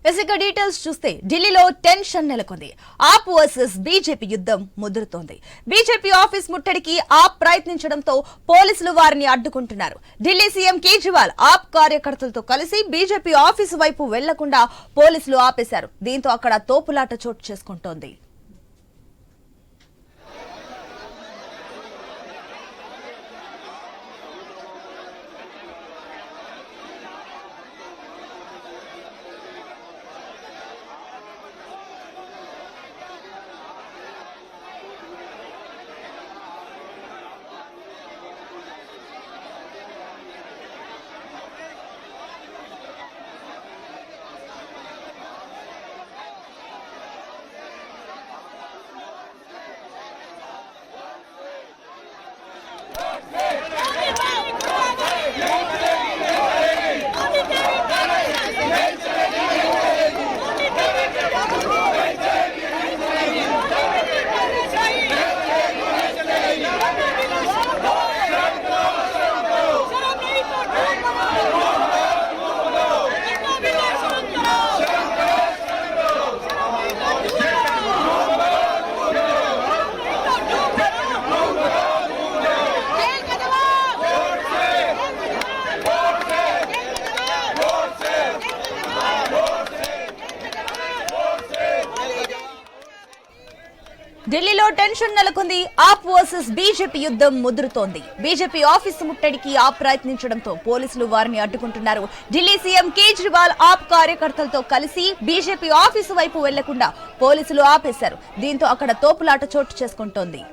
ఇక డీటెయిల్స్ చూస్తే ఢిల్లీలో టెన్షన్ నెలకొంది. ఆప్ వర్సెస్ బీజేపీ యుద్ధం ముదురుతోంది. బీజేపీ ఆఫీస్ ముట్టడికి ఆప్ ప్రయత్నించడంతో పోలీసులు వారిని అడ్డుకుంటున్నారు. ఢిల్లీ సీఎం కేజ్రీవాల్ ఆప్ కార్యకర్తలతో కలిసి బీజేపీ ఆఫీసు వైపు వెళ్లకుండా పోలీసులు ఆపేశారు. దీంతో అక్కడ తోపులాట చోటు చేసుకుంటోంది. ఢిల్లీలో టెన్షన్ నెలకొంది. ఆప్ వర్సెస్ బీజేపీ యుద్ధం ముదురుతోంది. బీజేపీ ఆఫీసు ముట్టడికి ఆప్ ప్రయత్నించడంతో పోలీసులు వారిని అడ్డుకుంటున్నారు. ఢిల్లీ సీఎం కేజ్రీవాల్ ఆప్ కార్యకర్తలతో కలిసి బీజేపీ ఆఫీసు వైపు వెళ్లకుండా పోలీసులు ఆపేశారు. దీంతో అక్కడ తోపులాట చోటు చేసుకుంటోంది.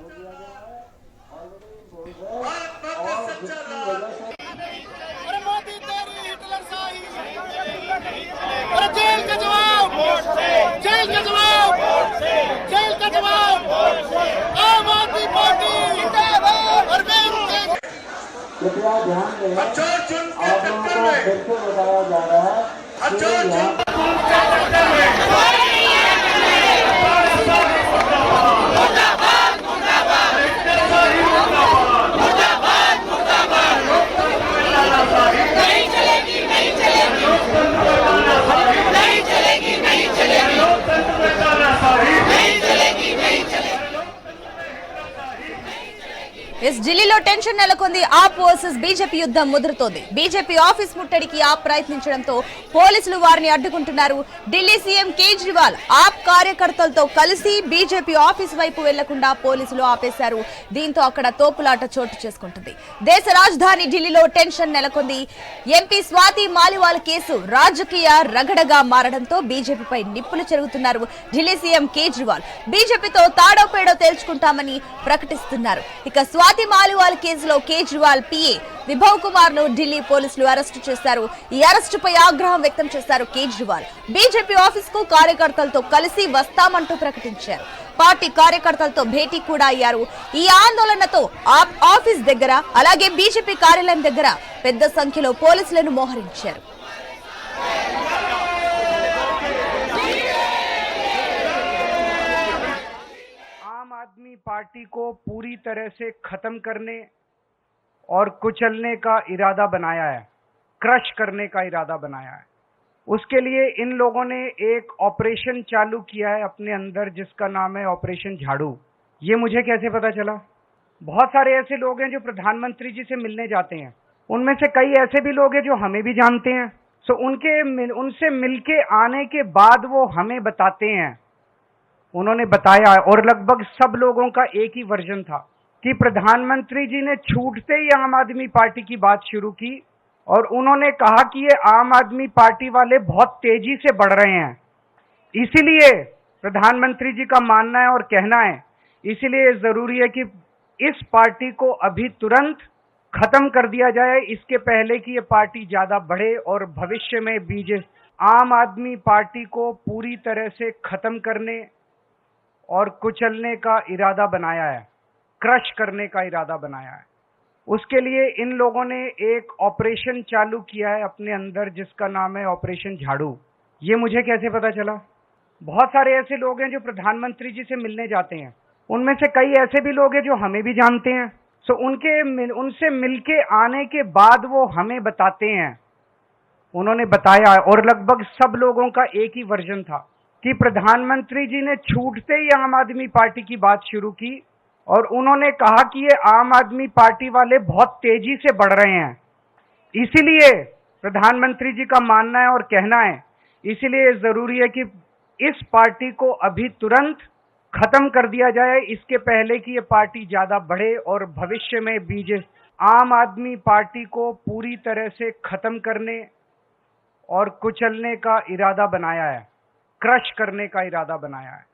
कृपया ध्यान दें, आप लोगों को फिर से बताया जा रहा है कि ఢిల్లీలో టెన్షన్ నెలకొంది. ఆప్ వర్సెస్ బీజేపీ యుద్ధం ముదురుతోంది. బీజేపీ ఆఫీస్ ముట్టడికి ఆప్ ప్రయత్నించడంతో పోలీసులు వారిని అడ్డుకుంటున్నారు. ఢిల్లీ సీఎం కేజ్రీవాల్ ఆప్ కార్యకర్తలతో కలిసి బీజేపీ ఆఫీస్ వైపు వెళ్లకుండా పోలీసులు ఆపేశారు. దీంతో అక్కడ తోపులాట చోటు చేసుకుంటుంది. దేశ రాజధాని ఢిల్లీలో టెన్షన్ నెలకొంది. ఎంపీ స్వాతి మాలివాల్ కేసు రాజకీయ రగడగా మారడంతో బీజేపీపై నిప్పులు చెరుగుతున్నారు ఢిల్లీ సీఎం కేజ్రీవాల్. బీజేపీతో తాడోపేడో తేల్చుకుంటామని ప్రకటిస్తున్నారు. ఇక స్వాతి మాలివాల్ కేసులో కేజ్రీవాల్ పిఏ విభవ్ కుమార్ ను ఢిల్లీ పోలీసులు అరెస్టు చేశారు. ఈ అరెస్టుపై ఆగ్రహం వ్యక్తం చేశారు కేజ్రీవాల్. బీజేపీ ఆఫీస్ కు కార్యకర్తలతో కలిసి వస్తామంటూ ప్రకటించారు. పార్టీ కార్యకర్తలతో భేటీ కూడా అయ్యారు. ఈ ఆందోళనతో ఆఫీస్ దగ్గర అలాగే బీజేపీ కార్యాలయం దగ్గర పెద్ద సంఖ్యలో పోలీసులను మోహరించారు. आम आदमी पार्टी को पूरी तरह से खत्म करने और कुचलने का इरादा बनाया है, क्रश करने का इरादा बनाया है। उसके लिए इन लोगों ने एक ऑपरेशन चालू किया है अपने अंदर, जिसका नाम है ऑपरेशन झाड़ू। ये मुझे कैसे पता चला? बहुत सारे ऐसे लोग हैं जो प्रधानमंत्री जी से मिलने जाते हैं, उनमें से कई ऐसे भी लोग हैं जो हमें भी जानते हैं। सो उनसे मिलके आने के बाद वो हमें बताते हैं, उन्होंने बताया, और लगभग सब लोगों का एक ही वर्जन था कि प्रधानमंत्री जी ने छूटते ही आम आदमी पार्टी की बात शुरू की और उन्होंने कहा कि ये आम आदमी पार्टी वाले बहुत तेजी से बढ़ रहे हैं, इसीलिए प्रधानमंत्री जी का मानना है और कहना है, इसीलिए जरूरी है कि इस पार्टी को अभी तुरंत खत्म कर दिया जाए, इसके पहले कि ये पार्टी ज्यादा बढ़े और भविष्य में बीजेपी आम आदमी पार्टी को पूरी तरह से खत्म करने और कुचलने का इरादा बनाया है, क्रश करने का इरादा बनाया है। उसके लिए इन लोगों ने एक ऑपरेशन चालू किया है अपने अंदर, जिसका नाम है ऑपरेशन झाड़ू। ये मुझे कैसे पता चला? बहुत सारे ऐसे लोग हैं जो प्रधानमंत्री जी से मिलने जाते हैं, उनमें से कई ऐसे भी लोग हैं जो हमें भी जानते हैं। सो उनसे मिलके आने के बाद वो हमें बताते हैं, उन्होंने बताया, और लगभग सब लोगों का एक ही वर्जन था कि प्रधानमंत्री जी ने छूटते ही आम आदमी पार्टी की बात शुरू की और उन्होंने कहा कि ये आम आदमी पार्टी वाले बहुत तेजी से बढ़ रहे हैं। इसीलिए प्रधानमंत्री जी का मानना है और कहना है, इसीलिए जरूरी है कि इस पार्टी को अभी तुरंत खत्म कर दिया जाए, इसके पहले कि ये पार्टी ज्यादा बढ़े और भविष्य में बीजेपी आम आदमी पार्टी को पूरी तरह से खत्म करने और कुचलने का इरादा बनाया है, क्रश करने का इरादा बनाया है।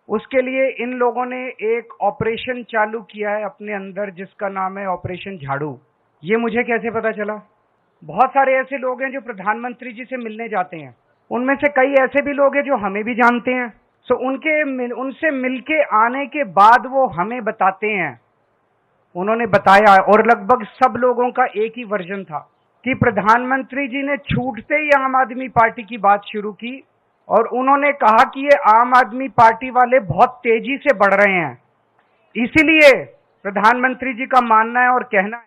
उसके लिए इन लोगों ने एक ऑपरेशन चालू किया है अपने अंदर, जिसका नाम है ऑपरेशन झाड़ू। ये मुझे कैसे पता चला? बहुत सारे ऐसे लोग हैं जो प्रधानमंत्री जी से मिलने जाते हैं, उनमें से कई ऐसे भी लोग हैं जो हमें भी जानते हैं। सो उनसे मिलके आने के बाद वो हमें बताते हैं, उन्होंने बताया, और लगभग सब लोगों का एक ही वर्जन था कि प्रधानमंत्री जी ने छूटते ही आम आदमी पार्टी की बात शुरू की और उन्होंने कहा कि ये आम आदमी पार्टी वाले बहुत तेजी से बढ़ रहे हैं। इसीलिए प्रधानमंत्री जी का मानना है और कहना है